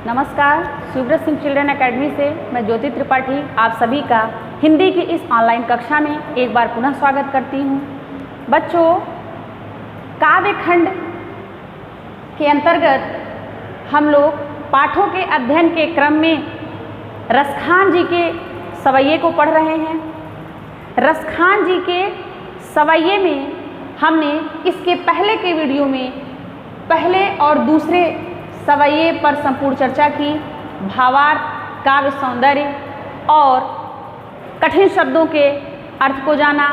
नमस्कार, Subrat Singh children academy से मैं ज्योति त्रिपाठी आप सभी का हिंदी की इस ऑनलाइन कक्षा में एक बार पुनः स्वागत करती हूँ। बच्चों, काव्य खंड के अंतर्गत हम लोग पाठों के अध्ययन के क्रम में रसखान जी के सवैये को पढ़ रहे हैं। रसखान जी के सवैये में हमने इसके पहले के वीडियो में पहले और दूसरे सवैये पर संपूर्ण चर्चा की, भावार्थ, काव्य सौंदर्य और कठिन शब्दों के अर्थ को जाना।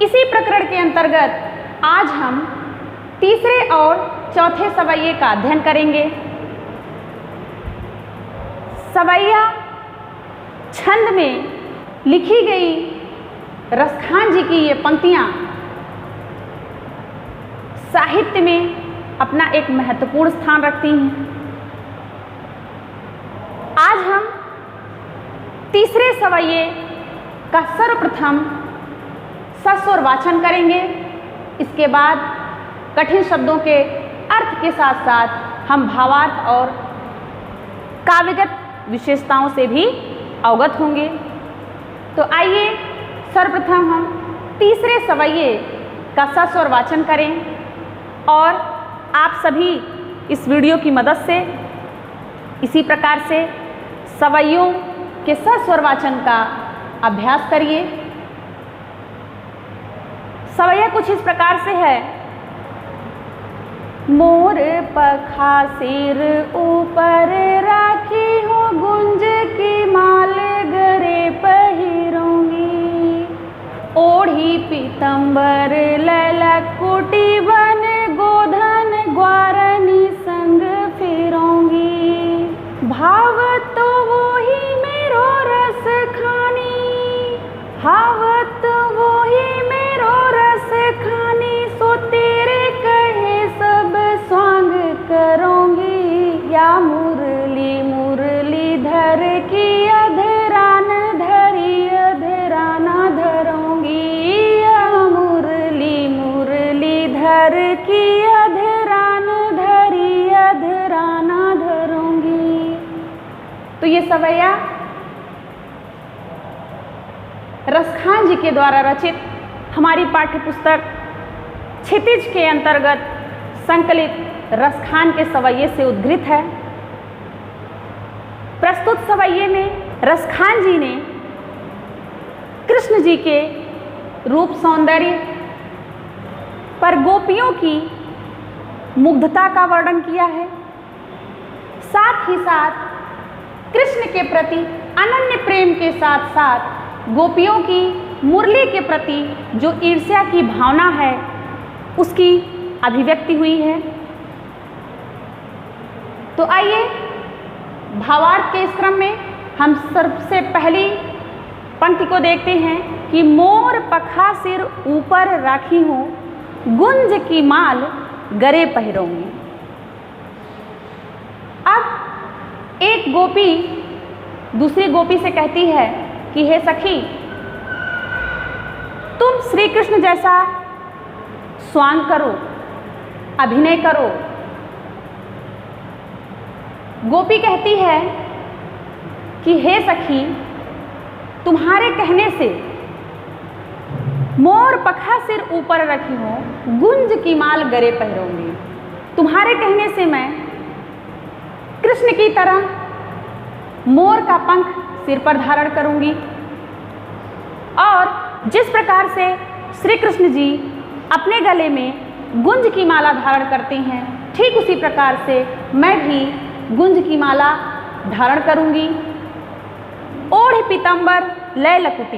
इसी प्रकरण के अंतर्गत आज हम तीसरे और चौथे सवैये का अध्ययन करेंगे। सवैया छंद में लिखी गई रसखान जी की ये पंक्तियाँ साहित्य में अपना एक महत्वपूर्ण स्थान रखती हैं। आज हम तीसरे सवैये का सर्वप्रथम सस्वर वाचन करेंगे। इसके बाद कठिन शब्दों के अर्थ के साथ साथ हम भावार्थ और काव्यगत विशेषताओं से भी अवगत होंगे। तो आइए सर्वप्रथम हम तीसरे सवैये का सस्वर वाचन करें और आप सभी इस वीडियो की मदद से इसी प्रकार से सवैयों के सस्वर वाचन का अभ्यास करिए। सवैया कुछ इस प्रकार से है। मोर पखा सिर ऊपर राखी हो, गुंज की माल गरे पहिरूंगी, ओढ़ी पीतंबर ललकुटी बन गोधन ग्वारनी संग फिरूंगी, भाव तो वो ही मेरो रस खानी, भाव तो वो ही मेरो रस खानी, सो तेरे कहे सब स्वांग करूंगी, या मुरली मुरली धर की अधरान धरी अधराना धरूंगी, या मुरली मुरली धर की अधरान धरी अधराना धरूंगी। तो ये सवैया रसखान जी के द्वारा रचित हमारी पाठ्य पुस्तक क्षितिज के अंतर्गत संकलित रसखान के सवैये से उद्घृत है। प्रस्तुत सवैये में रसखान जी ने कृष्ण जी के रूप सौंदर्य पर गोपियों की मुग्धता का वर्णन किया है। साथ ही साथ कृष्ण के प्रति अनन्य प्रेम के साथ साथ गोपियों की मुरली के प्रति जो ईर्ष्या की भावना है उसकी अभिव्यक्ति हुई है। तो आइए भावार्थ के इस क्रम में हम सबसे पहली पंक्ति को देखते हैं कि मोर पखा सिर ऊपर राखी हूँ, गुंज की माल गरे पहिरूंगी। अब एक गोपी दूसरी गोपी से कहती है कि हे सखी, तुम श्री कृष्ण जैसा स्वांग करो, अभिनय करो। गोपी कहती है कि हे सखी, तुम्हारे कहने से मोर पखा सिर ऊपर रखी हो, गुंज की माल गरे पहिरूंगी। तुम्हारे कहने से मैं कृष्ण की तरह मोर का पंख सिर पर धारण करूंगी और जिस प्रकार से श्री कृष्ण जी अपने गले में गुंज की माला धारण करते हैं, ठीक उसी प्रकार से मैं भी गुंज की माला धारण करूंगी। ओढ़ पीतांबर लय लकुटी,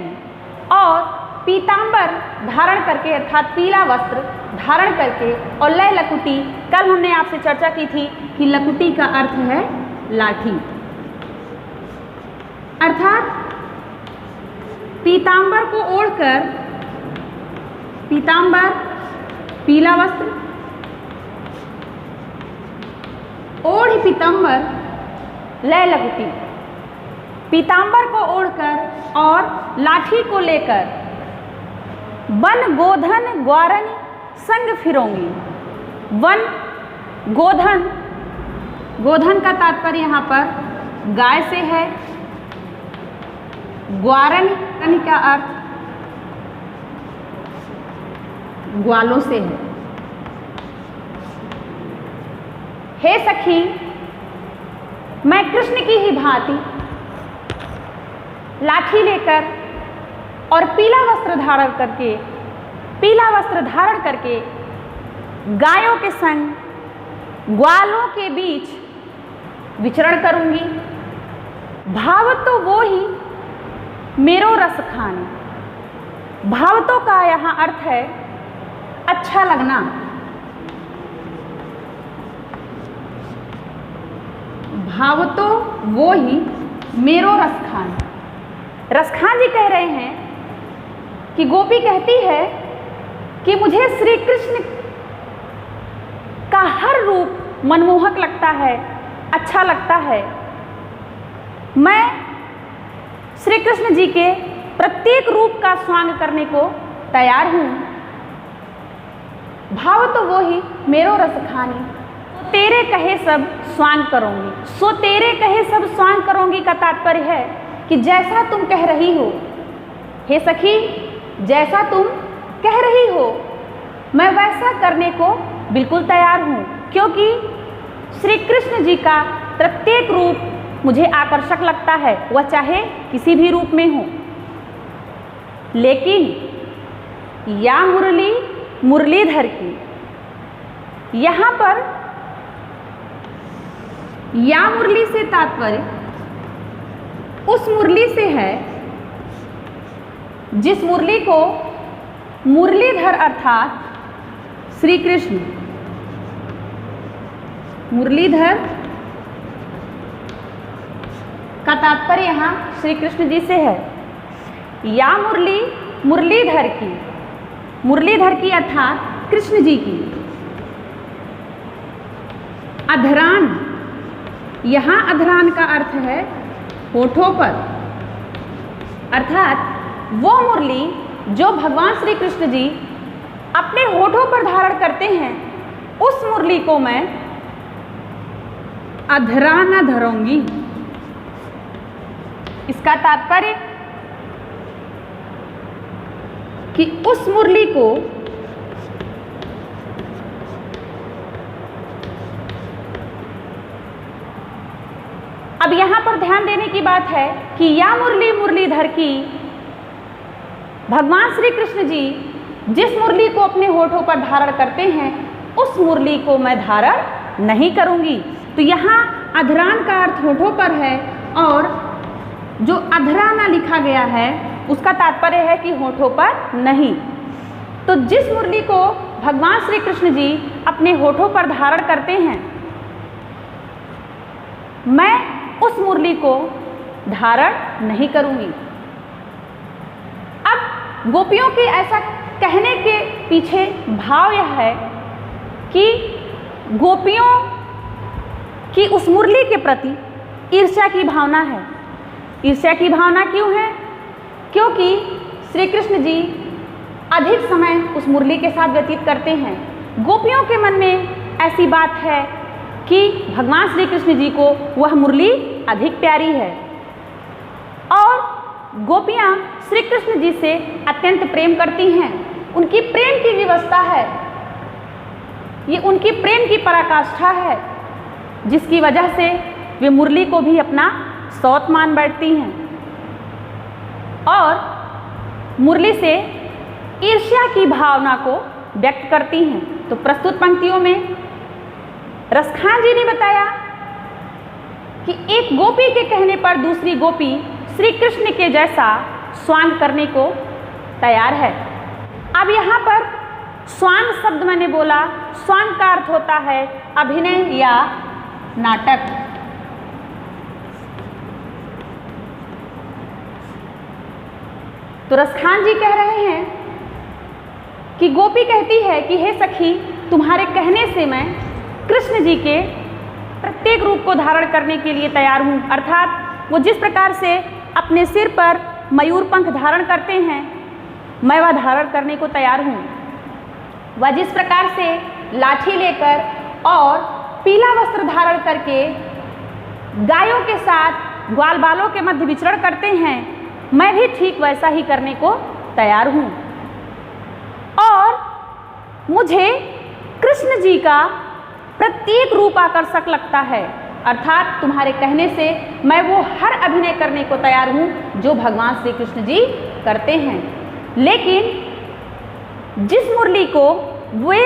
और पीतांबर धारण करके अर्थात पीला वस्त्र धारण करके, और लय लकुटी, कल हमने आपसे चर्चा की थी कि लकुटी का अर्थ है लाठी, अर्थात पीतांबर को ओढ़कर, पीतांबर पीला वस्त्र, ओढ़ पीतांबर लय लकुटी, पीतांबर को ओढ़कर और लाठी को लेकर वन गोधन ग्वारनी संग फिरूंगी। वन गोधन गोधन का तात्पर्य यहाँ पर गाय से है। ग्वारन का अर्थ ग्वालों से है। हे सखी, मैं कृष्ण की ही भांति लाठी लेकर और पीला वस्त्र धारण करके गायों के संग ग्वालों के बीच विचरण करूंगी। भाव तो वो ही मेरो रस खाने। भावतों का यहाँ अर्थ है अच्छा लगना। भावतो वो ही मेरो रस खान। रसखान जी कह रहे हैं कि गोपी कहती है कि मुझे श्री कृष्ण का हर रूप मनमोहक लगता है, अच्छा लगता है। मैं श्री कृष्ण जी के प्रत्येक रूप का स्वांग करने को तैयार हूँ। भाव तो वो ही मेरो रस खानी। तेरे कहे सब स्वांग करूंगी। सो तेरे कहे सब स्वांग करूंगी का तात्पर्य है कि जैसा तुम कह रही हो, हे सखी, जैसा तुम कह रही हो मैं वैसा करने को बिल्कुल तैयार हूँ, क्योंकि श्री कृष्ण जी का प्रत्येक रूप मुझे आकर्षक लगता है, वह चाहे किसी भी रूप में हो। लेकिन या मुरली मुरलीधर की, यहाँ पर या मुरली से तात्पर्य उस मुरली से है जिस मुरली को मुरलीधर अर्थात श्री कृष्ण, मुरलीधर का तात्पर्य यहाँ श्री कृष्ण जी से है। या मुरली मुरलीधर की, मुरलीधर की अर्थात कृष्ण जी की। अधरान, यहाँ अधरान का अर्थ है होठों पर, अर्थात वो मुरली जो भगवान श्री कृष्ण जी अपने होठों पर धारण करते हैं, उस मुरली को मैं अधराना धरूंगी। इसका तात्पर्य कि उस मुरली को अब यहां पर ध्यान देने की बात है कि या मुरली मुरलीधर की, भगवान श्री कृष्ण जी जिस मुरली को अपने होठों पर धारण करते हैं उस मुरली को मैं धारण नहीं करूंगी। तो यहाँ अधरान का अर्थ होठों पर है और जो अधराना लिखा गया है उसका तात्पर्य है कि होठों पर नहीं। तो जिस मुरली को भगवान श्री कृष्ण जी अपने होठों पर धारण करते हैं, मैं उस मुरली को धारण नहीं करूंगी। अब गोपियों के ऐसा कहने के पीछे भाव यह है कि गोपियों की उस मुरली के प्रति ईर्ष्या की भावना है। ईर्ष्या की भावना क्यों है? क्योंकि श्री कृष्ण जी अधिक समय उस मुरली के साथ व्यतीत करते हैं। गोपियों के मन में ऐसी बात है कि भगवान श्री कृष्ण जी को वह मुरली अधिक प्यारी है और गोपियाँ श्री कृष्ण जी से अत्यंत प्रेम करती हैं। उनकी प्रेम की विवस्था है, ये उनकी प्रेम की पराकाष्ठा है, जिसकी वजह से वे मुरली को भी अपना सौत मान बैठती हैं और मुरली से ईर्ष्या की भावना को व्यक्त करती हैं। तो प्रस्तुत पंक्तियों में रसखान जी ने बताया कि एक गोपी के कहने पर दूसरी गोपी श्री कृष्ण के जैसा स्वांग करने को तैयार है। अब यहाँ पर स्वांग शब्द मैंने बोला, स्वांग का अर्थ होता है अभिनय या नाटक। तो रसखान जी कह रहे हैं कि गोपी कहती है कि हे सखी, तुम्हारे कहने से मैं कृष्ण जी के प्रत्येक रूप को धारण करने के लिए तैयार हूँ। अर्थात वो जिस प्रकार से अपने सिर पर मयूर पंख धारण करते हैं, मैं वह धारण करने को तैयार हूँ। वह जिस प्रकार से लाठी लेकर और पीला वस्त्र धारण करके गायों के साथ ग्वाल बालों के मध्य विचरण करते हैं, मैं भी ठीक वैसा ही करने को तैयार हूँ। और मुझे कृष्ण जी का प्रत्येक रूप आकर्षक लगता है, अर्थात तुम्हारे कहने से मैं वो हर अभिनय करने को तैयार हूँ जो भगवान श्री कृष्ण जी करते हैं। लेकिन जिस मुरली को वे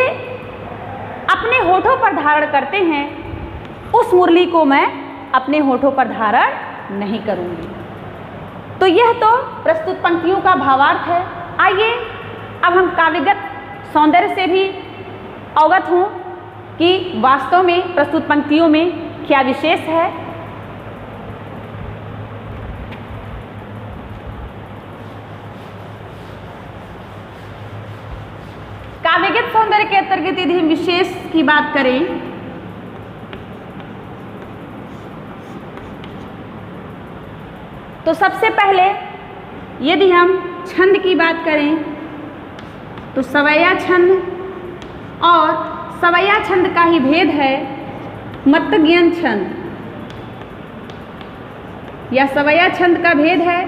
अपने होठों पर धारण करते हैं, उस मुरली को मैं अपने होठों पर धारण नहीं करूँगी। तो यह तो प्रस्तुत पंक्तियों का भावार्थ है। आइए अब हम काव्यगत सौंदर्य से भी अवगत हों कि वास्तव में प्रस्तुत पंक्तियों में क्या विशेष है। काव्यगत सौंदर्य के अंतर्गत यदि हम विशेष की बात करें तो सबसे पहले यदि हम छंद की बात करें तो सवैया छंद और सवैया छंद का ही भेद है मत्तज्ञन छंद, या सवैया छंद का भेद है।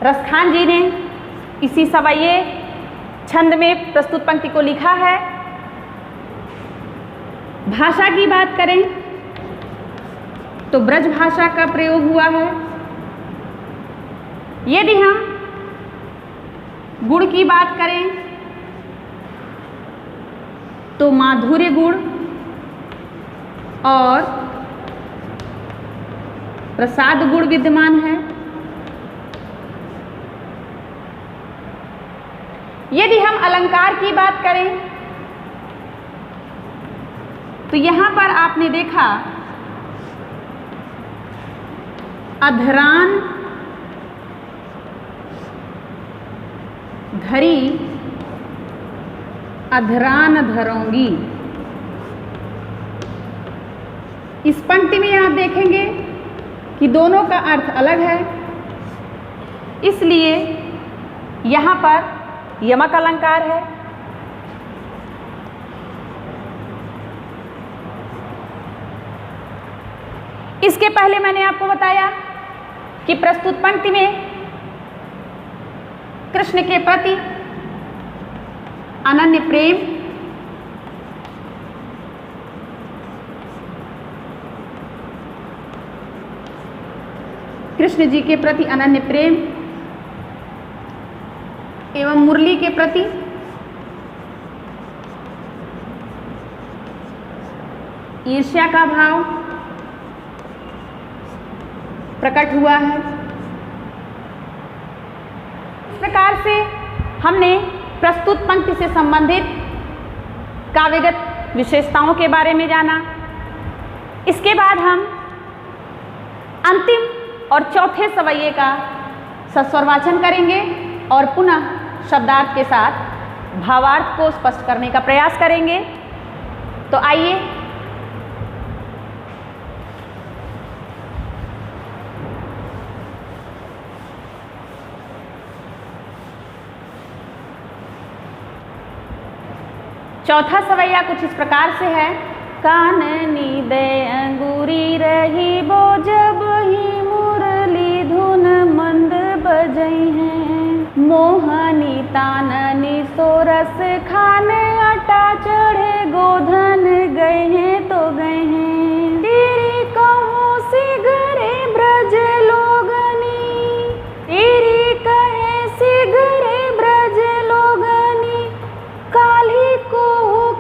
रसखान जी ने इसी सवैये छंद में प्रस्तुत पंक्ति को लिखा है। भाषा की बात करें तो ब्रज भाषा का प्रयोग हुआ है। यदि हम गुण की बात करें तो माधुर्य गुण और प्रसाद गुण विद्यमान है। यदि हम अलंकार की बात करें तो यहां पर आपने देखा अधरान धरी अधरान धरोंगी। इस पंक्ति में आप देखेंगे कि दोनों का अर्थ अलग है, इसलिए यहाँ पर यमक अलंकार है। इसके पहले मैंने आपको बताया कि प्रस्तुत पंक्ति में कृष्ण के प्रति अनन्य प्रेम, कृष्ण जी के प्रति अनन्य प्रेम एवं मुरली के प्रति ईर्ष्या का भाव प्रकट हुआ है। इस प्रकार से हमने प्रस्तुत पंक्ति से संबंधित काव्यगत विशेषताओं के बारे में जाना। इसके बाद हम अंतिम और चौथे सवैये का सस्वरवाचन करेंगे और पुनः शब्दार्थ के साथ भावार्थ को स्पष्ट करने का प्रयास करेंगे। तो आइए चौथा सवैया कुछ इस प्रकार से है। काननी दे अंगूरी रही बो जब ही मुरली धुन मंद बजई हैं, मोहनी ताननी सोरस खाने अटा चढ़े गोधन गए हैं तो गए हैं। तेरी कहो सी घरे ब्रज लोगनी, तेरी कहे सी घरे ब्रज लोगनी, काली को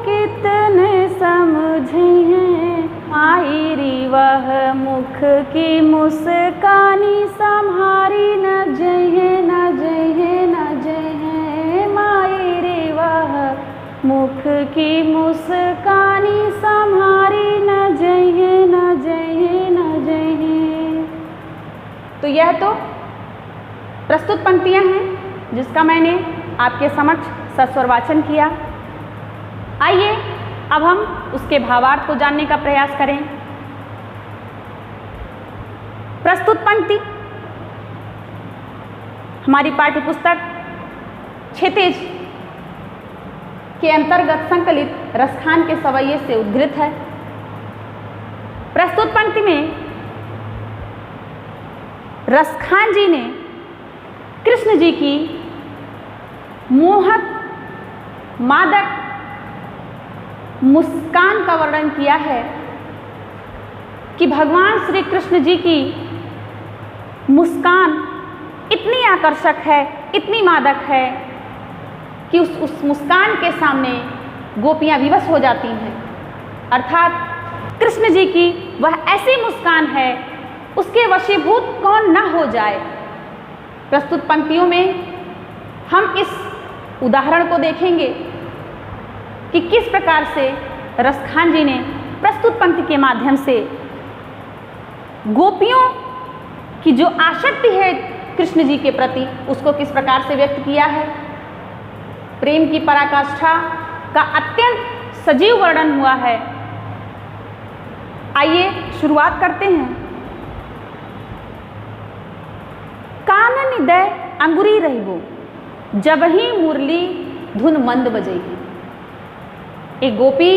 कितने समझे हैं, आई री वह मुख की मुस्कानी संहारी न जहे न जहे न जहे, माई री वह मुख की मुस्कानी संहारी न जहे न जहे न जहे। तो यह तो प्रस्तुत पंक्तियां हैं जिसका मैंने आपके समक्ष सस्वरवाचन किया। आइए अब हम उसके भावार्थ को जानने का प्रयास करें। प्रस्तुत पंक्ति हमारी पाठ्य पुस्तक क्षितिज के अंतर्गत संकलित रसखान के सवैये से उद्धृत है। प्रस्तुत पंक्ति में रसखान जी ने कृष्ण जी की मोहक मादक मुस्कान का वर्णन किया है कि भगवान श्री कृष्ण जी की मुस्कान इतनी आकर्षक है, इतनी मादक है कि उस मुस्कान के सामने गोपियां विवश हो जाती हैं। अर्थात कृष्ण जी की वह ऐसी मुस्कान है, उसके वशीभूत कौन न हो जाए। प्रस्तुत पंक्तियों में हम इस उदाहरण को देखेंगे कि किस प्रकार से रसखान जी ने प्रस्तुत पंक्ति के माध्यम से गोपियों की जो आसक्ति है कृष्ण जी के प्रति, उसको किस प्रकार से व्यक्त किया है। प्रेम की पराकाष्ठा का अत्यंत सजीव वर्णन हुआ है। आइए शुरुआत करते हैं। कानन हृदय अंगुरी रहिबो, जब ही मुरली धुन मंद बजेगी। एक गोपी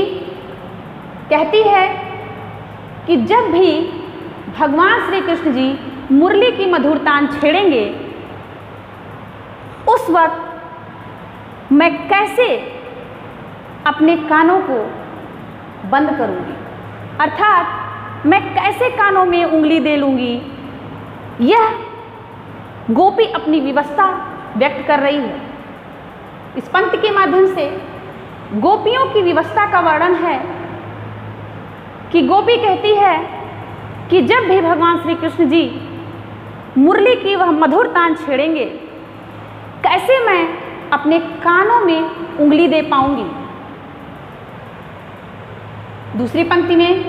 कहती है कि जब भी भगवान श्री कृष्ण जी मुरली की मधुर तान छेड़ेंगे, उस वक्त मैं कैसे अपने कानों को बंद करूंगी, अर्थात मैं कैसे कानों में उंगली दे लूंगी। यह गोपी अपनी विवशता व्यक्त कर रही है। इस पंक्ति के माध्यम से गोपियों की विवशता का वर्णन है कि गोपी कहती है कि जब भी भगवान श्री कृष्ण जी मुरली की वह मधुर तान छेड़ेंगे, कैसे मैं अपने कानों में उंगली दे पाऊंगी। दूसरी पंक्ति में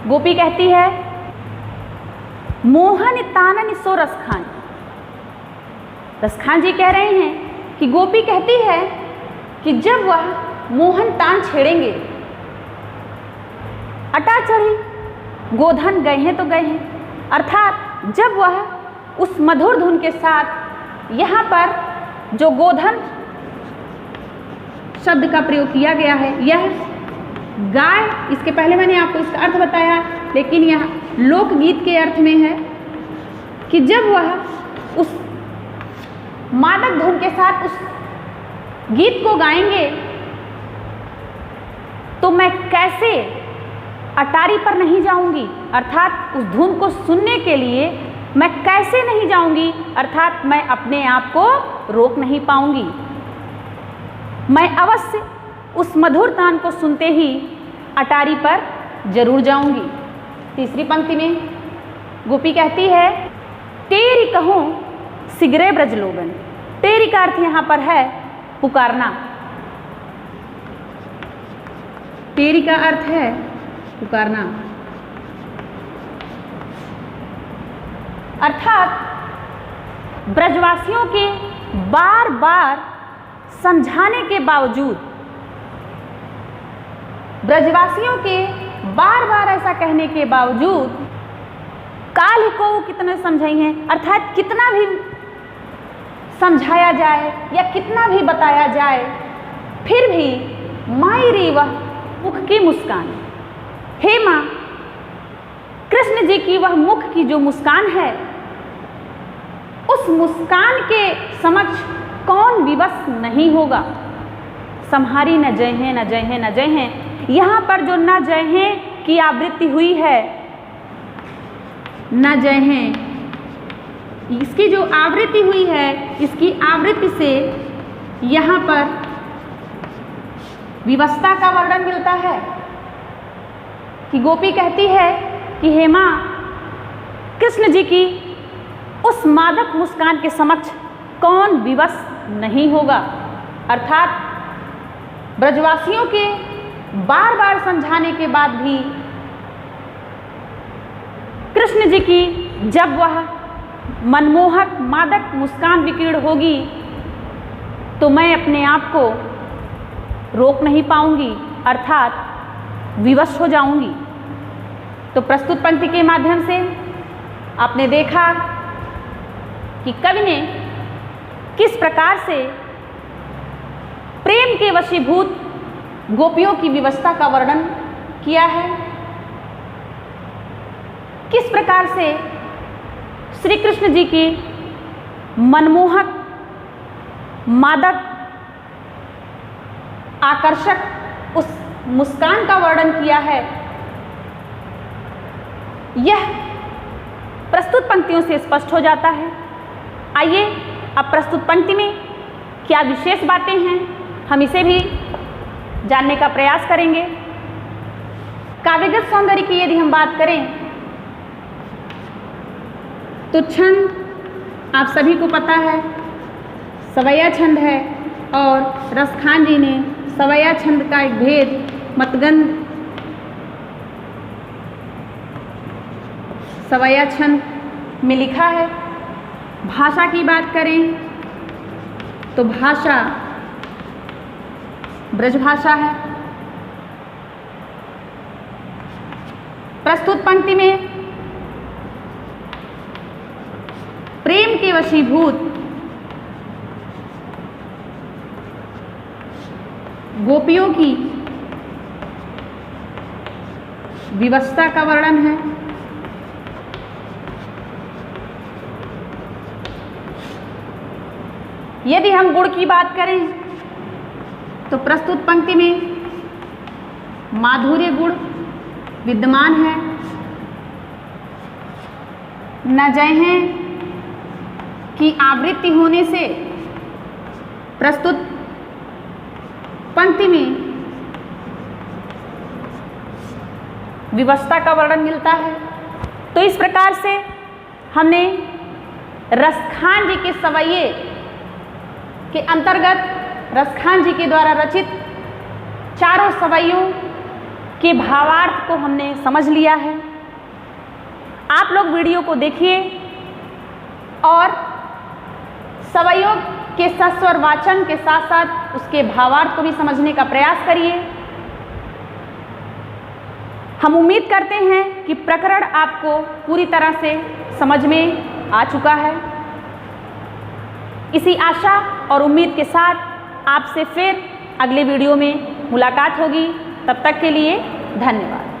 गोपी कहती है, मोहन तानन सो रसखान। रसखान जी कह रहे हैं कि गोपी कहती है कि जब वह मोहन तान छेड़ेंगे, अटा चढ़ी गोधन गए हैं तो गए हैं, अर्थात जब वह उस मधुर धुन के साथ, यहाँ पर जो गोधन शब्द का प्रयोग किया गया है, यह गाय, इसके पहले मैंने आपको इसका अर्थ बताया, लेकिन यह लोकगीत के अर्थ में है कि जब वह उस मादक धुन के साथ उस गीत को गाएंगे, तो मैं कैसे अटारी पर नहीं जाऊंगी, अर्थात उस धुन को सुनने के लिए मैं कैसे नहीं जाऊंगी, अर्थात मैं अपने आप को रोक नहीं पाऊंगी। मैं अवश्य उस मधुर तान को सुनते ही अटारी पर जरूर जाऊंगी। तीसरी पंक्ति में गोपी कहती है, तेरी कहो सिगरे ब्रजलोगन। तेरी का अर्थ यहाँ पर है पुकारना। तेरी का अर्थ है पुकारना, अर्थात ब्रजवासियों के बार बार समझाने के बावजूद, ब्रजवासियों के बार बार ऐसा कहने के बावजूद, काल को कितने समझाई हैं, अर्थात कितना भी समझाया जाए या कितना भी बताया जाए, फिर भी मायरी वह मुख की मुस्कान। हे माँ, कृष्ण जी की वह मुख की जो मुस्कान है, उस मुस्कान के समक्ष कौन विवश नहीं होगा। सम्हारी न जय हैं, न जय हैं, न जय हैं। यहाँ पर जो न जय हैं की आवृत्ति हुई है, न जय हैं, इसकी जो आवृत्ति हुई है, इसकी आवृत्ति से यहाँ पर विवशता का वर्णन मिलता है कि गोपी कहती है कि हे माँ, कृष्ण जी की उस मादक मुस्कान के समक्ष कौन विवश नहीं होगा। अर्थात ब्रजवासियों के बार बार समझाने के बाद भी कृष्ण जी की जब वह मनमोहक मादक मुस्कान विकीर्ण होगी, तो मैं अपने आप को रोक नहीं पाऊंगी, अर्थात विवश हो जाऊंगी। तो प्रस्तुत पंक्ति के माध्यम से आपने देखा कि कवि ने किस प्रकार से प्रेम के वशीभूत गोपियों की विवशता का वर्णन किया है। किस प्रकार से श्री कृष्ण जी की मनमोहक, मादक, आकर्षक उस मुस्कान का वर्णन किया है, यह प्रस्तुत पंक्तियों से स्पष्ट हो जाता है। आइए अब प्रस्तुत पंक्ति में क्या विशेष बातें हैं, हम इसे भी जानने का प्रयास करेंगे। काव्यगत सौंदर्य की यदि हम बात करें तो छंद आप सभी को पता है, सवैया छंद है और रसखान जी ने सवैया छंद का एक भेद मतगंध सवैया छंद में लिखा है। भाषा की बात करें तो भाषा ब्रजभाषा है। प्रस्तुत पंक्ति में प्रेम के वशीभूत गोपियों की विवशता का वर्णन है। यदि हम गुण की बात करें तो प्रस्तुत पंक्ति में माधुर्य गुण विद्यमान है। न जय की आवृत्ति होने से प्रस्तुत पंक्ति में विवशता का वर्णन मिलता है। तो इस प्रकार से हमने रसखान जी के सवैये के अंतर्गत रसखान जी के द्वारा रचित चारों सवैयों के भावार्थ को हमने समझ लिया है। आप लोग वीडियो को देखिए और सवैयों के सस्वर वाचन के साथ साथ उसके भावार्थ को भी समझने का प्रयास करिए। हम उम्मीद करते हैं कि प्रकरण आपको पूरी तरह से समझ में आ चुका है। इसी आशा और उम्मीद के साथ आपसे फिर अगले वीडियो में मुलाकात होगी। तब तक के लिए धन्यवाद।